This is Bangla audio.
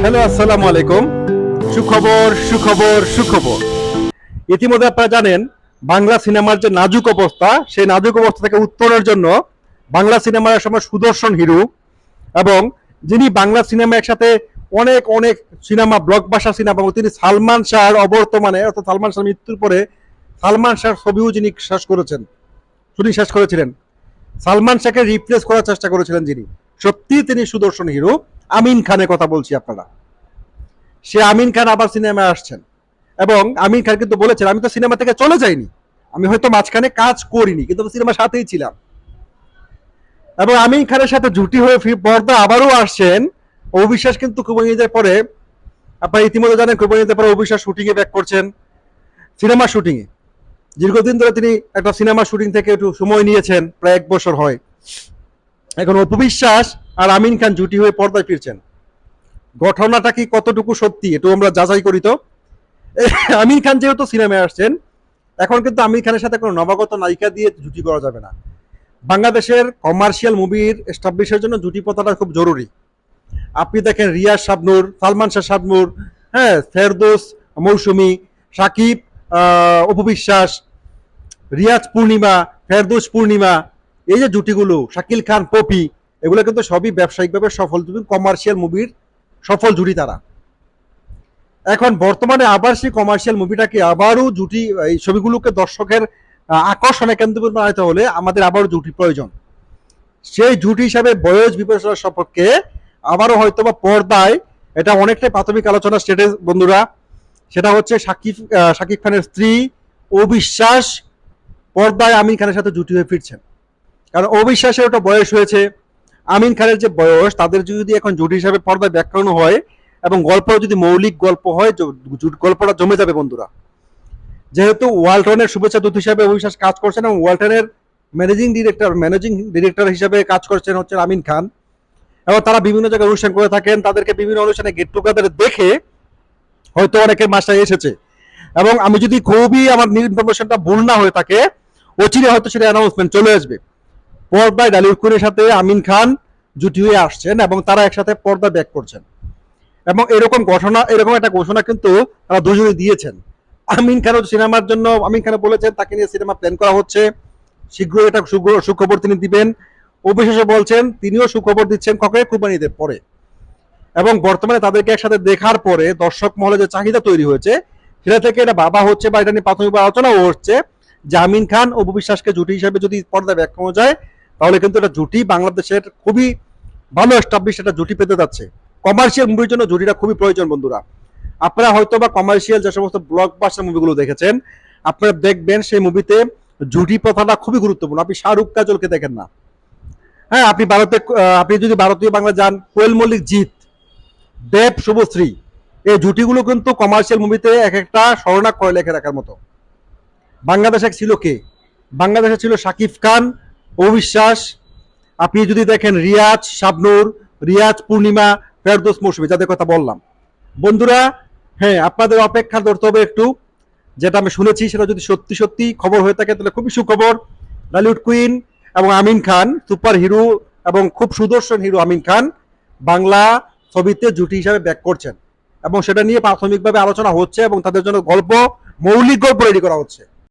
হ্যালো, আসসালামু আলাইকুম। সুখবর সুখবর সুখবর। ইতিমধ্যে আপনারা জানেন বাংলা সিনেমার যে নাজুক অবস্থা, সেই নাজুক অবস্থা থেকে উত্তরণের জন্য বাংলা সিনেমার সময় সুদর্শন হিরো এবং যিনি বাংলা সিনেমা একসাথে অনেক অনেক সিনেমা ব্লকবাস্টার সিনেমা এবং তিনি সালমান শাহর অবর্তমানে অর্থাৎ সালমান শাহর মৃত্যুর পরে সালমান শাহর ছবিও যিনি শুটিং শেষ করেছিলেন, সালমান শাহকে রিপ্লেস করার চেষ্টা করেছিলেন যিনি, সত্যি তিনি সুদর্শন হিরো আমিন খানের কথা বলছি আপনারা। সে আমিন খান আবার সিনেমায় আসছেন এবং আমিন খান কিন্তু বলেছেন আমি তো সিনেমা থেকে চলে যাইনি, আমি হয়তো মাঝখানে কাজ করিনি কিন্তু সিনেমার সাথেই ছিলাম। এবং আমিন খানের সাথে জুটি হয়ে পর্দা আবারও আসছেন অবিশ্বাস। কিন্তু কুরবানিদের পরে আপনারা ইতিমধ্যে জানেন কুরবানিদের পরে অবিশ্বাস শুটিং এ ব্যাক করছেন, সিনেমা শুটিং এ। দীর্ঘদিন ধরে তিনি একটা সিনেমা শুটিং থেকে একটু সময় নিয়েছেন, প্রায় 1 বছর হয়। এখন অপবিশ্বাস আর আমিন খান জুটি হয়ে পর্দায় ফিরছেন। ঘটনাটা কি কতটুকু সত্যি একটু আমরা যাচাই করি তো। আমির খান যেহেতু সিনেমায় আসছেন, এখন কিন্তু আমির খানের সাথে কোনো নবাগত নায়িকা দিয়ে জুটি করা যাবে না। বাংলাদেশের কমার্শিয়াল মুভির এস্টাবলিশের জন্য জুটি পথাটা খুব জরুরি। আপনি দেখেন রিয়াজ শাবনূর, সালমান শাহ শাবনূর, হ্যাঁ, ফেরদৌস মৌসুমী, সাকিব, অপবিশ্বাস, রিয়াজ পূর্ণিমা, ফেরদৌস পূর্ণিমা, এই যে জুটিগুলো, শাকিল খান পপি, এগুলো কিন্তু সবই ব্যবসায়িকভাবে সফল জুটি, কমার্শিয়াল মুভির সফল জুটি তারা। এখন বর্তমানে আবার সেই কমার্শিয়াল মুভিটাকে আবারও জুটি, এই ছবিগুলোকে দর্শকের আকর্ষণে কেন্দ্র বানাতে হলে আমাদের আবারও জুটি প্রয়োজন। সেই জুটি হিসাবে বয়স বিবেচনা সম্পর্কে আবারও হয়তো বা পর্দায় এটা অনেকটাই প্রাথমিক আলোচনা স্টেটে বন্ধুরা। সেটা হচ্ছে শাকিব খানের স্ত্রী অবিশ্বাস পর্দায় আমিন খানের সাথে জুটি হয়ে ফিরছেন। কারণ অবিশ্বাসের ওটা বয়স হয়েছে, আমিন খানের যে বয়স, তাদের যদি এখন জুটি হিসাবে পর্দায় ব্যাকরণ হয় এবং গল্প যদি মৌলিক গল্প হয়, গল্পটা জমে যাবে বন্ধুরা। যেহেতু ওয়ালটনের শুভেচ্ছা দূত হিসাবে অবিশ্বাস কাজ করছেন এবং ওয়ালটনের ম্যানেজিং ডিরেক্টর হিসাবে কাজ করছেন হচ্ছে আমিন খান, এবং তারা বিভিন্ন জায়গায় অনুষ্ঠান করে থাকেন, তাদেরকে বিভিন্ন অনুষ্ঠানে গেট টুগেদার দেখে হয়তো অনেকের মাসায় এসেছে। এবং আমি যদি খুবই আমার ইনফরমেশনটা ভুল না হয়ে থাকে, অচিরে হয়তো সেটা অ্যানাউন্সমেন্ট চলে আসবে। পর্দায় ডালিউড কুইনের সাথে আমিন খান জুটি হয়ে আসছেন এবং তারা একসাথে পর্দা ব্যাক করছেন। এবং এরকম একটা ঘোষণা কিন্তু তারা দুজনে দিয়েছেন। আমিন খান সিনেমার জন্য, আমিন খান বলেছেন তাকে নিয়ে সিনেমা প্ল্যান করা হচ্ছে, শীঘ্রই এটা সুখবর তিনি দিবেন। অবিশ্বাসে বলছেন তিনিও সুখবর দিচ্ছেন কবে, কুরবানিদের পরে। এবং বর্তমানে তাদেরকে একসাথে দেখার পরে দর্শক মহলে যে চাহিদা তৈরি হয়েছে, সেটা থেকে এটা ভাবা হচ্ছে বা এটা নিয়ে প্রাথমিক আলোচনাও হচ্ছে যে আমিন খান ও অবিশ্বাসকে জুটি হিসাবে যদি পর্দায় ব্যাক করা যায়, তাহলে কিন্তু এটা জুটি বাংলাদেশের খুবই ভালো এস্টাবলিশ একটা জুটি পেতে যাচ্ছে। কমার্শিয়াল মুভির জন্য জুটিটা খুবই প্রয়োজন বন্ধুরা। আপনারা হয়তো বা কমার্শিয়াল যে সমস্ত ব্লকবাস্টার মুভিগুলো দেখেছেন, আপনারা দেখবেন সেই মুভিতে জুটি প্রথাটা খুবই গুরুত্বপূর্ণ। আপনি শাহরুখ কাজলকে দেখেন না, হ্যাঁ, আপনি যদি ভারতীয় বাংলা যান, কোয়েল মল্লিক জিৎ, দেব শুভশ্রী, এই জুটিগুলো কিন্তু কমার্শিয়াল মুভিতে এক একটা স্মরণাক করে লেখে রাখার মতো। বাংলাদেশে ছিল কে? বাংলাদেশে ছিল শাকিব খান, অবিশ্বাস, আপনি যদি দেখেন রিয়াজ শাবনূর, রিয়াজ পূর্ণিমা, ফেরদৌস মৌসুমী, যাদের কথা বললাম বন্ধুরা। হ্যাঁ, আপনাদের অপেক্ষা ধরতে হবে একটু। যেটা আমি শুনেছি সেটা যদি সত্যি সত্যি খবর হয়ে থাকে তাহলে খুবই সুখবর। বলিউড কুইন এবং আমিন খান, সুপার হিরো এবং খুব সুদর্শন হিরো আমিন খান বাংলা ছবিতে জুটি হিসাবে ব্যাক করছেন এবং সেটা নিয়ে প্রাথমিকভাবে আলোচনা হচ্ছে এবং তাদের জন্য মৌলিক গল্প রেডি করা হচ্ছে।